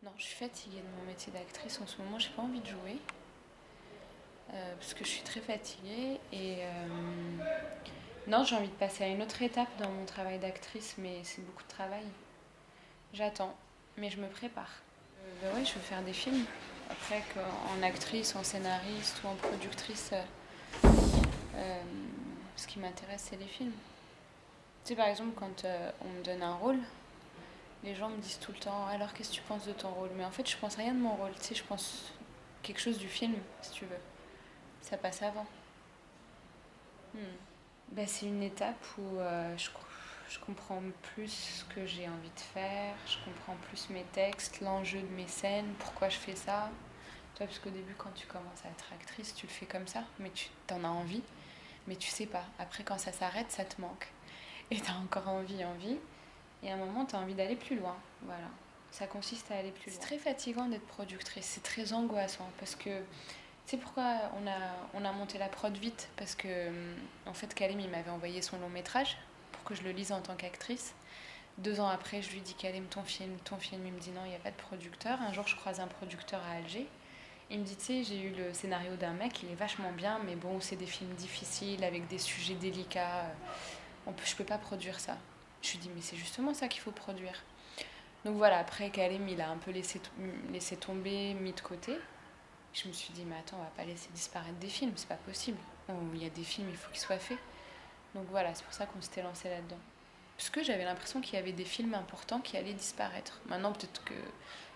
Non, je suis fatiguée de mon métier d'actrice en ce moment, j'ai pas envie de jouer. Parce que je suis très fatiguée non, j'ai envie de passer à une autre étape dans mon travail d'actrice, mais c'est beaucoup de travail. J'attends, mais je me prépare. Ouais, je veux faire des films. Après, en actrice, en scénariste ou en productrice, euh, ce qui m'intéresse, c'est les films. Tu sais, par exemple, quand on me donne un rôle, les gens me disent tout le temps, alors qu'est-ce que tu penses de ton rôle? Mais en fait, je pense rien de mon rôle, tu sais, je pense quelque chose du film, si tu veux. Ça passe avant. Hmm. Ben, c'est une étape où je comprends plus ce que j'ai envie de faire, je comprends plus mes textes, l'enjeu de mes scènes, pourquoi je fais ça. Tu vois, parce qu'au début, quand tu commences à être actrice, tu le fais comme ça, mais tu t'en as envie, mais tu sais pas. Après, quand ça s'arrête, ça te manque. Et t'as encore envie, et à un moment, t'as envie d'aller plus loin. Voilà. Ça consiste à aller plus loin. C'est très fatigant d'être productrice, c'est très angoissant, parce que tu sais pourquoi on a monté la prod vite? Parce que, en fait, Kalem, il m'avait envoyé son long métrage pour que je le lise en tant qu'actrice. 2 ans après, je lui dis, Kalem, ton film, ton film. Il me dit non, il n'y a pas de producteur. Un jour, je croise un producteur à Alger. Il me dit, tu sais, j'ai eu le scénario d'un mec, il est vachement bien, mais bon, c'est des films difficiles, avec des sujets délicats. Je peux pas produire ça. Je lui dis, mais c'est justement ça qu'il faut produire. Donc voilà, après, Kalem, il a un peu laissé tomber, mis de côté. Je me suis dit, mais attends, on va pas laisser disparaître des films, c'est pas possible. Il y a des films, il faut qu'ils soient faits. Donc voilà, c'est pour ça qu'on s'était lancé là-dedans. Parce que j'avais l'impression qu'il y avait des films importants qui allaient disparaître. Maintenant, peut-être que le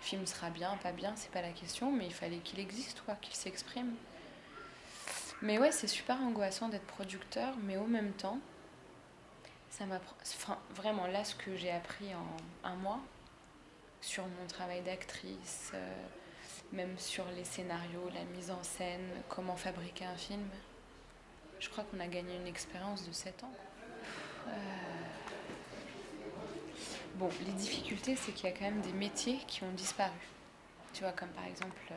film sera bien, pas bien, c'est pas la question, mais il fallait qu'il existe, quoi, qu'il s'exprime. Mais ouais, c'est super angoissant d'être producteur, mais au même temps, ça m'apprend. Enfin, vraiment, là, ce que j'ai appris en un mois, sur mon travail d'actrice, même sur les scénarios, la mise en scène, comment fabriquer un film, je crois qu'on a gagné une expérience de 7 ans. Euh, Bon, les difficultés, c'est qu'il y a quand même des métiers qui ont disparu. Tu vois, comme par exemple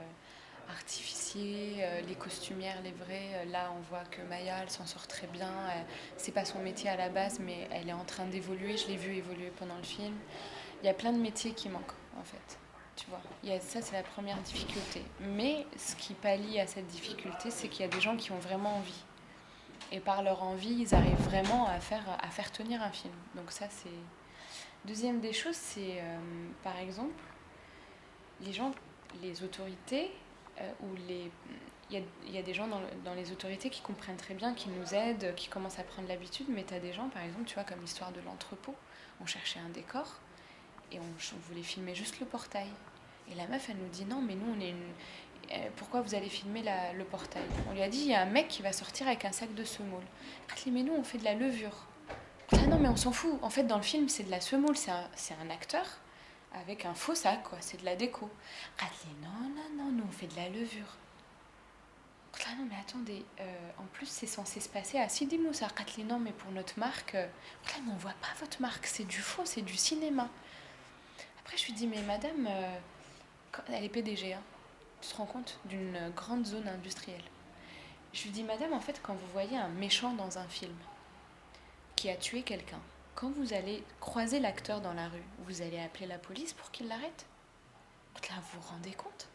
artificier, les costumières, les vrais. Là, on voit que Maya, elle s'en sort très bien. C'est pas son métier à la base, mais elle est en train d'évoluer. Je l'ai vue évoluer pendant le film. Il y a plein de métiers qui manquent, en fait. Tu vois, ça, c'est la première difficulté. Mais ce qui pallie à cette difficulté, c'est qu'il y a des gens qui ont vraiment envie. Et par leur envie, ils arrivent vraiment à faire tenir un film. Donc ça, c'est... Deuxième des choses, c'est par exemple, les gens, les autorités, ou les... Il y a des gens dans les autorités qui comprennent très bien, qui nous aident, qui commencent à prendre l'habitude, mais tu as des gens, par exemple, tu vois, comme l'histoire de l'entrepôt, on cherchait un décor, et on voulait filmer juste le portail. Et la meuf, elle nous dit non, mais nous, on est une... Pourquoi vous allez filmer le portail? On lui a dit, il y a un mec qui va sortir avec un sac de semoule. Elle dit, mais nous, on fait de la levure. Ah non, mais on s'en fout. En fait, dans le film, c'est de la semoule. C'est un acteur avec un faux sac, quoi. C'est de la déco. Elle dit, non, non, non, nous, on fait de la levure. Ah non, mais attendez, en plus, c'est censé se passer à Sidi Moussa. Elle dit, non, mais pour notre marque, mais on voit pas votre marque. C'est du faux, c'est du cinéma. Après, je lui dis, mais madame, elle est PDG, hein. Tu te rends compte d'une grande zone industrielle. Je lui dis, madame, en fait, quand vous voyez un méchant dans un film qui a tué quelqu'un, quand vous allez croiser l'acteur dans la rue, vous allez appeler la police pour qu'il l'arrête? Là, vous vous rendez compte?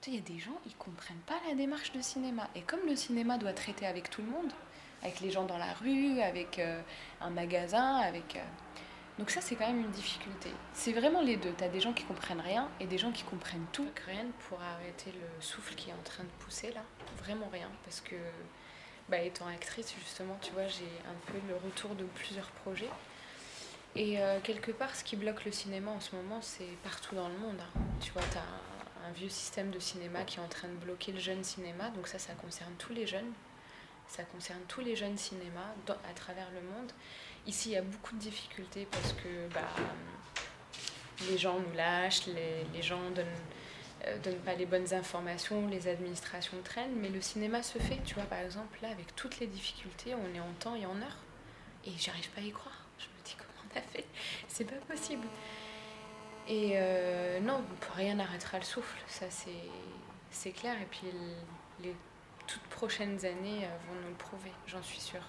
Il y a des gens, ils comprennent pas la démarche de cinéma. Et comme le cinéma doit traiter avec tout le monde, avec les gens dans la rue, avec un magasin, avec... Donc ça, c'est quand même une difficulté. C'est vraiment les deux. T'as des gens qui comprennent rien et des gens qui comprennent tout. Rien pour arrêter le souffle qui est en train de pousser là. Vraiment rien. Parce que, étant actrice, justement, tu vois, j'ai un peu le retour de plusieurs projets. Et quelque part, ce qui bloque le cinéma en ce moment, c'est partout dans le monde, hein. Tu vois, t'as un vieux système de cinéma qui est en train de bloquer le jeune cinéma. Donc ça concerne tous les jeunes. Ça concerne tous les jeunes cinémas à travers le monde. Ici, il y a beaucoup de difficultés parce que les gens nous lâchent, les gens donnent pas les bonnes informations, les administrations traînent, mais le cinéma se fait. Tu vois, par exemple, là, avec toutes les difficultés, on est en temps et en heure. Et j'arrive pas à y croire. Je me dis, comment on a fait? C'est pas possible. Et non, rien n'arrêtera le souffle, ça c'est clair. Et puis les toutes prochaines années vont nous le prouver, j'en suis sûre.